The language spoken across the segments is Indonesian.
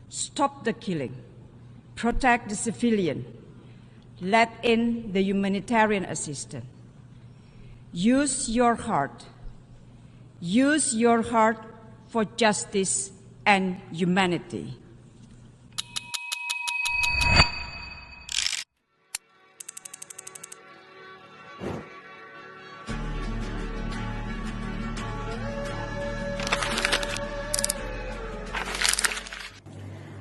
Stop the killing. Protect the civilian. Let in the humanitarian assistance. Use your heart. Use your heart for justice and humanity.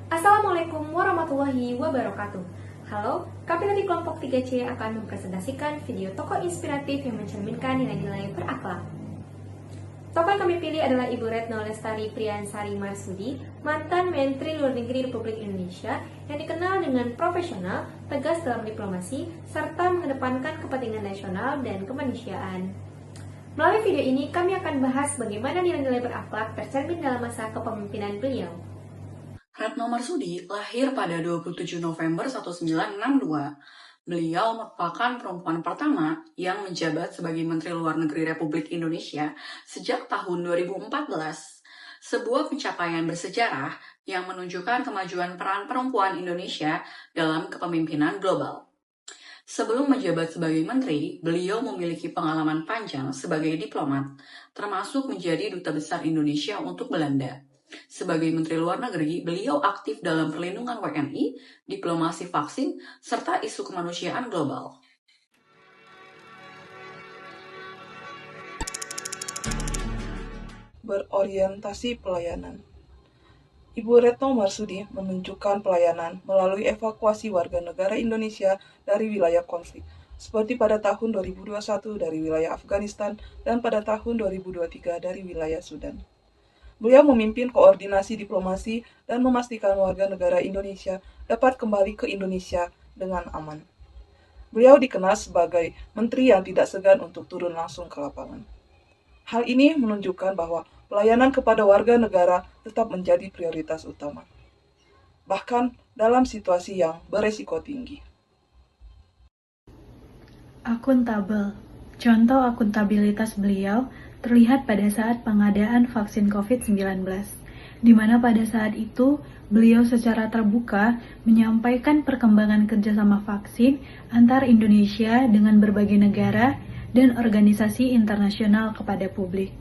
Assalamualaikum warahmatullahi wabarakatuh. Halo, kami dari kelompok 3C akan mempresentasikan video tokoh inspiratif yang mencerminkan nilai-nilai berakhlak. Tokoh yang kami pilih adalah Ibu Retno Lestari Priyansari Marsudi, mantan Menteri Luar Negeri Republik Indonesia yang dikenal dengan profesional, tegas dalam diplomasi, serta mengedepankan kepentingan nasional dan kemanusiaan. Melalui video ini, kami akan bahas bagaimana nilai-nilai berakhlak tercermin dalam masa kepemimpinan beliau. Retno Marsudi lahir pada 27 November 1962. Beliau merupakan perempuan pertama yang menjabat sebagai Menteri Luar Negeri Republik Indonesia sejak tahun 2014. Sebuah pencapaian bersejarah yang menunjukkan kemajuan peran perempuan Indonesia dalam kepemimpinan global. Sebelum menjabat sebagai menteri, beliau memiliki pengalaman panjang sebagai diplomat, termasuk menjadi Duta Besar Indonesia untuk Belanda. Sebagai Menteri Luar Negeri, beliau aktif dalam perlindungan WNI, diplomasi vaksin, serta isu kemanusiaan global. Berorientasi pelayanan. Ibu Retno Marsudi menunjukkan pelayanan melalui evakuasi warga negara Indonesia dari wilayah konflik, seperti pada tahun 2021 dari wilayah Afghanistan dan pada tahun 2023 dari wilayah Sudan. Beliau memimpin koordinasi diplomasi dan memastikan warga negara Indonesia dapat kembali ke Indonesia dengan aman. Beliau dikenal sebagai menteri yang tidak segan untuk turun langsung ke lapangan. Hal ini menunjukkan bahwa pelayanan kepada warga negara tetap menjadi prioritas utama, bahkan dalam situasi yang beresiko tinggi. Akuntabel. Contoh akuntabilitas beliau terlihat pada saat pengadaan vaksin COVID-19, di mana pada saat itu beliau secara terbuka menyampaikan perkembangan kerjasama vaksin antar Indonesia dengan berbagai negara dan organisasi internasional kepada publik.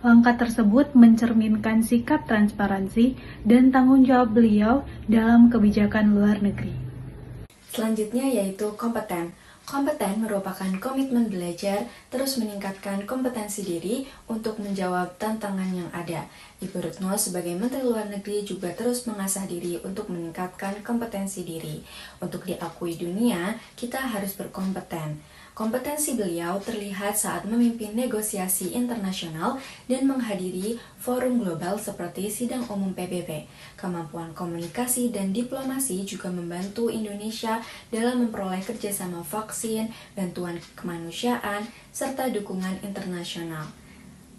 Langkah tersebut mencerminkan sikap transparansi dan tanggung jawab beliau dalam kebijakan luar negeri. Selanjutnya yaitu kompeten. Kompeten merupakan komitmen belajar terus meningkatkan kompetensi diri untuk menjawab tantangan yang ada. Ibu Retno sebagai Menteri Luar Negeri juga terus mengasah diri untuk meningkatkan kompetensi diri. Untuk diakui dunia, kita harus berkompeten. Kompetensi beliau terlihat saat memimpin negosiasi internasional dan menghadiri forum global seperti Sidang Umum PBB. Kemampuan komunikasi dan diplomasi juga membantu Indonesia dalam memperoleh kerjasama vaksin, bantuan kemanusiaan, serta dukungan internasional.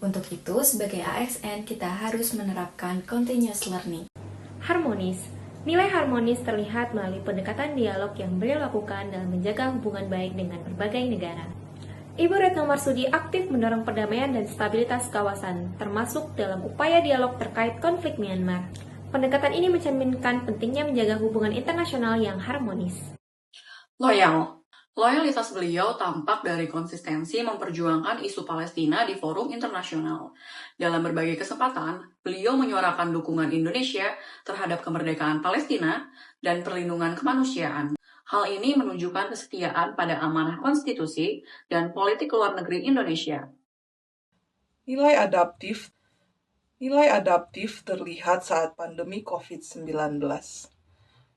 Untuk itu, sebagai ASN, kita harus menerapkan continuous learning. Harmonis. Nilai harmonis terlihat melalui pendekatan dialog yang beliau lakukan dalam menjaga hubungan baik dengan berbagai negara. Ibu Retno Marsudi aktif mendorong perdamaian dan stabilitas kawasan, termasuk dalam upaya dialog terkait konflik Myanmar. Pendekatan ini mencerminkan pentingnya menjaga hubungan internasional yang harmonis. Loyalitas beliau tampak dari konsistensi memperjuangkan isu Palestina di forum internasional. Dalam berbagai kesempatan, beliau menyuarakan dukungan Indonesia terhadap kemerdekaan Palestina dan perlindungan kemanusiaan. Hal ini menunjukkan kesetiaan pada amanah konstitusi dan politik luar negeri Indonesia. Nilai adaptif terlihat saat pandemi COVID-19.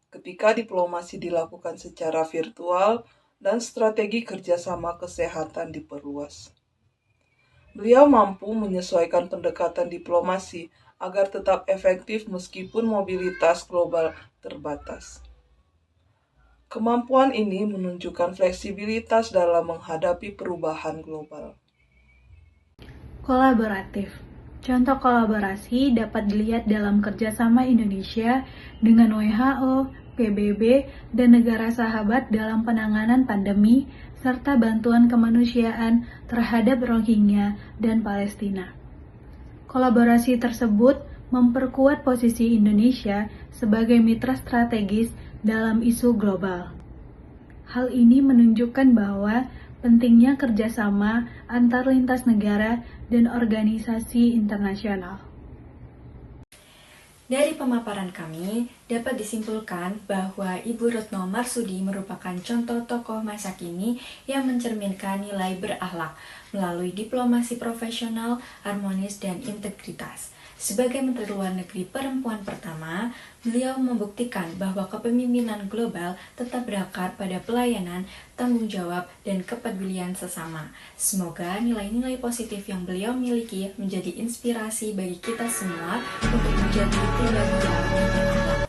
Ketika diplomasi dilakukan secara virtual, dan strategi kerjasama kesehatan diperluas. Beliau mampu menyesuaikan pendekatan diplomasi agar tetap efektif meskipun mobilitas global terbatas. Kemampuan ini menunjukkan fleksibilitas dalam menghadapi perubahan global. Kolaboratif. Contoh kolaborasi dapat dilihat dalam kerjasama Indonesia dengan WHO, PBB, dan negara sahabat dalam penanganan pandemi, serta bantuan kemanusiaan terhadap Rohingya dan Palestina. Kolaborasi tersebut memperkuat posisi Indonesia sebagai mitra strategis dalam isu global. Hal ini menunjukkan bahwa pentingnya kerjasama antar lintas negara dan organisasi internasional. Dari pemaparan kami, dapat disimpulkan bahwa Ibu Retno Marsudi merupakan contoh tokoh masa kini yang mencerminkan nilai berakhlak melalui diplomasi profesional, harmonis, dan integritas. Sebagai Menteri Luar Negeri perempuan pertama, beliau membuktikan bahwa kepemimpinan global tetap berakar pada pelayanan, tanggung jawab, dan kepedulian sesama. Semoga nilai-nilai positif yang beliau miliki menjadi inspirasi bagi kita semua untuk menjadi pribadi yang lebih berakhlak.